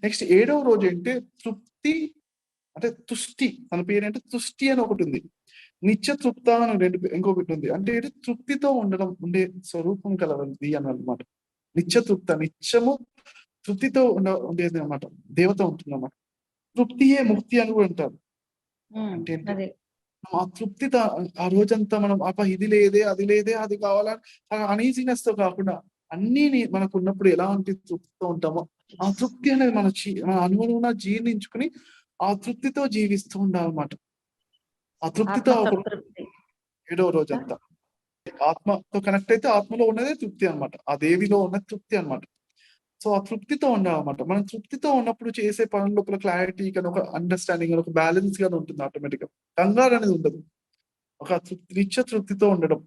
Next 7వ రోజు ఏంటి తృప్తి, అంటే తుష్టి. తన పేరు అంటే తుష్టి అని ఒకటి ఉంది. నిత్య తృప్త అని ఇంకొకటి ఉంది. అంటే తృప్తితో ఉండడం, ఉండే స్వరూపం కలవది అని అనమాట. నిత్య తృప్త, నిత్యము తృప్తితో ఉండేది అనమాట. దేవత ఉంటుంది అన్నమాట. తృప్తియే ముక్తి అని కూడా అంటారు. అంటే ఆ తృప్తితో ఆ రోజంతా మనం ఇది లేదే, అది లేదే, అది కావాలని అనీజినెస్ తో కాకుండా అన్ని మనకు ఉన్నప్పుడు ఎలా ఉంటే తృప్తితో ఉంటామో ఆ తృప్తి అనేది మన అనుగుణంగా జీర్ణించుకుని ఆ తృప్తితో జీవిస్తూ ఉండాలన్నమాట. ఆ తృప్తితో 7వ రోజంతా ఆత్మతో కనెక్ట్ అయితే ఆత్మలో ఉన్నదే తృప్తి అనమాట. ఆ దేవిలో ఉన్న తృప్తి అనమాట. సో ఆ తృప్తితో ఉండాలన్నమాట. మనం తృప్తితో ఉన్నప్పుడు చేసే పనుల లోపల క్లారిటీ కానీ, ఒక అండర్స్టాండింగ్, ఒక బ్యాలెన్స్ గానే ఉంటుంది ఆటోమేటిక్ గా. కంగారు అనేది ఉండదు. ఒక నిత్య తృప్తితో ఉండడం.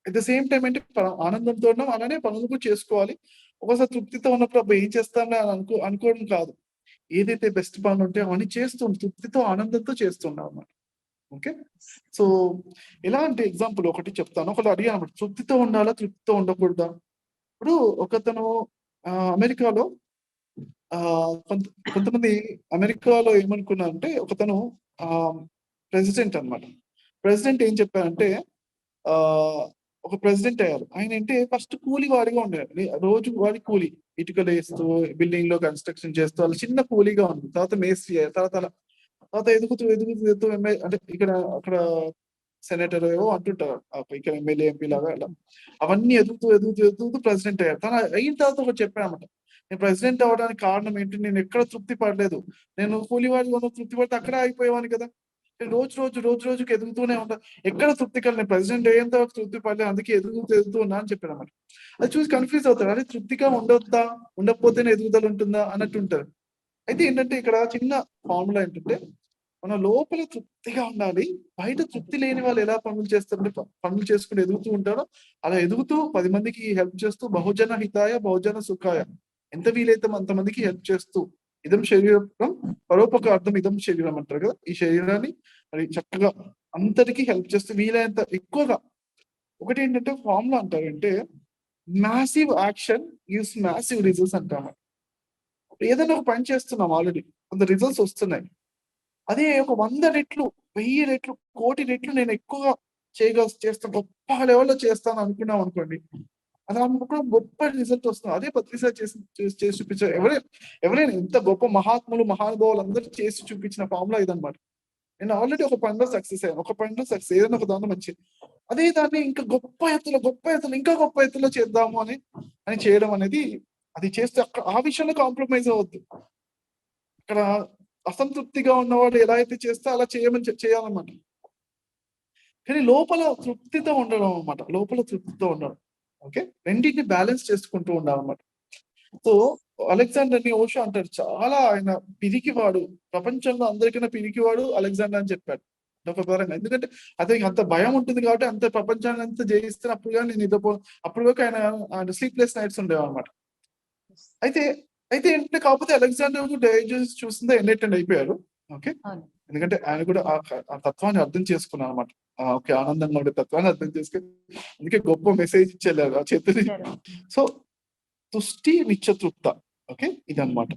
అట్ ద సేమ్ టైం అంటే ఆనందంతో ఉండడం, అలానే పనులు కూడా చేసుకోవాలి. ఒకసారి తృప్తితో ఉన్నప్పుడు అప్పుడు ఏం చేస్తామని అనుకోవడం కాదు. ఏదైతే బెస్ట్ పనులు ఉంటే అవన్నీ తృప్తితో ఆనందంతో చేస్తున్నాం అన్నమాట. ఓకే. సో ఎలాంటి ఎగ్జాంపుల్ ఒకటి చెప్తాను. ఒకటి అడిగాను అన్నమాట, తృప్తితో ఉండాలా, తృప్తితో ఉండకూడదా? ఇప్పుడు ఒకతను అమెరికాలో కొంతమంది అమెరికాలో ఏమనుకున్నారంటే, ఒకతను ప్రెసిడెంట్ అన్నమాట. ప్రెసిడెంట్ ఏం చెప్పారంటే ఒక ప్రెసిడెంట్ అయ్యారు. ఆయన అంటే ఫస్ట్ కూలి వాడిగా ఉండేది. రోజు వాడి కూలి, ఇటుకలు వేస్తూ, బిల్డింగ్ లో కన్స్ట్రక్షన్ చేస్తూ, వాళ్ళు చిన్న కూలీగా ఉంది. తర్వాత మేస్త్రి అయ్యారు. తర్వాత ఎదుగుతూ అంటే ఇక్కడ అక్కడ సెనేటర్ ఏవో అంటుంటారు, ఇక్కడ ఎమ్మెల్యే, ఎంపీ లాగా అలా అవన్నీ ఎదుగుతూ ప్రెసిడెంట్ అయ్యారు. తను అయిన తర్వాత ఒకటి చెప్పారన్నమాట, నేను ప్రెసిడెంట్ అవ్వడానికి కారణం ఏంటి, నేను ఎక్కడ తృప్తి పడలేదు. నేను కూలివాడిగా తృప్తి పడితే అక్కడే అయిపోయేవాని కదా. రోజుకి ఎదుగుతూనే ఉంటా, ఎక్కడ తృప్తి కలిగిన ప్రెసిడెంట్ అయ్యేంత వరకు తృప్తి పడలేదు, అందుకే ఎదుగుతూ ఉన్నా అని చెప్పారు అన్నమాట. అది చూసి కన్ఫ్యూజ్ అవుతారు, అదే తృప్తిగా ఉండొద్దా, ఉండకపోతేనే ఎదుగుదల ఉంటుందా అన్నట్టు ఉంటారు. అయితే ఏంటంటే ఇక్కడ చిన్న ఫార్ములా ఏంటంటే, మన లోపల తృప్తిగా ఉండాలి. బయట తృప్తి లేని వాళ్ళు ఎలా పనులు చేస్తారంటే, పనులు చేసుకుని ఎదుగుతూ ఉంటారో అలా ఎదుగుతూ 10 మందికి హెల్ప్ చేస్తూ, బహుజన హితాయ బహుజన సుఖాయ, ఎంత వీలైతే అంతమందికి హెల్ప్ చేస్తూ, ఇదం శరీరం పరోపకార్థం ఇదం శరీరం అంటారు కదా. ఈ శరీరాన్ని మరి చక్కగా అందరికీ హెల్ప్ చేస్తూ వీలైనంత ఎక్కువగా. ఒకటి ఏంటంటే ఫార్ములా అంటారంటే, massive action gives massive results అంటాము. ఏదైనా ఒక పని చేస్తున్నాం, ఆల్రెడీ కొంత రిజల్ట్స్ వస్తున్నాయి. అదే ఒక 100 రెట్లు, 1000 రెట్లు, 1,000,000 రెట్లు నేను ఎక్కువగా చేస్తాను, గొప్ప లెవెల్లో చేస్తాను అనుకున్నాం అనుకోండి, అలా అనుకున్న గొప్ప రిజల్ట్ వస్తుంది. అదే ప్రతిసారి చేసి చూపించారు. ఎవరైనా ఎంత గొప్ప మహాత్ములు, మహానుభావులు అందరూ చేసి చూపించిన ఫార్ములా ఇదనమాట. నేను ఆల్రెడీ ఒక పనిలో సక్సెస్ అయ్యాను, ఒక పనిలో సక్సెస్, ఏదైనా ఒక దాంట్లో మంచి, అదే దాన్ని ఇంకా గొప్ప ఎత్తులో ఇంకా గొప్ప ఎత్తులో చేద్దాము అని చేయడం అనేది, అది చేస్తే అక్కడ ఆ విషయంలో కాంప్రమైజ్ అవ్వద్దు. అక్కడ అసంతృప్తిగా ఉన్నవాడు ఎలా అయితే చేస్తే అలా చేయాలన్నమాట. కానీ లోపల తృప్తితో ఉండడం అనమాట. లోపల తృప్తితో ఉండడం. ఓకే, రెండింటిని బ్యాలెన్స్ చేసుకుంటూ ఉండాలన్నమాట. సో అలెగ్జాండర్ ని ఓషో అంటారు, చాలా ఆయన పిరికివాడు, ప్రపంచంలో అందరికన్నా పిరికివాడు అలెగ్జాండర్ అని చెప్పాడు ఒక పరంగా. ఎందుకంటే అతనికి అంత భయం ఉంటుంది కాబట్టి, అంత ప్రపంచాన్ని అంతా జయిస్తున్నప్పుడు కానీ నేను అప్పుడు వరకు ఆయన స్లీప్లెస్ నైట్స్ ఉండేవాడు అనమాట. అయితే ఏంటంటే, కాకపోతే అలెగ్జాండర్ డైజెస్ చూస్తుందే ఎన్లైటెండ్ అయిపోయారు. ఓకే, ఎందుకంటే ఆయన కూడా ఆ తత్వాన్ని అర్థం చేసుకున్నాను అనమాట. ఓకే, ఆనందంగా ఉండే తత్వాన్ని అర్థం చేసుకుని, అందుకే గొప్ప మెసేజ్ ఇచ్చేళ్ళారు ఆ చేతుని. సో తుష్టి నిత్య తృప్త. ఓకే, ఇదన్నమాట.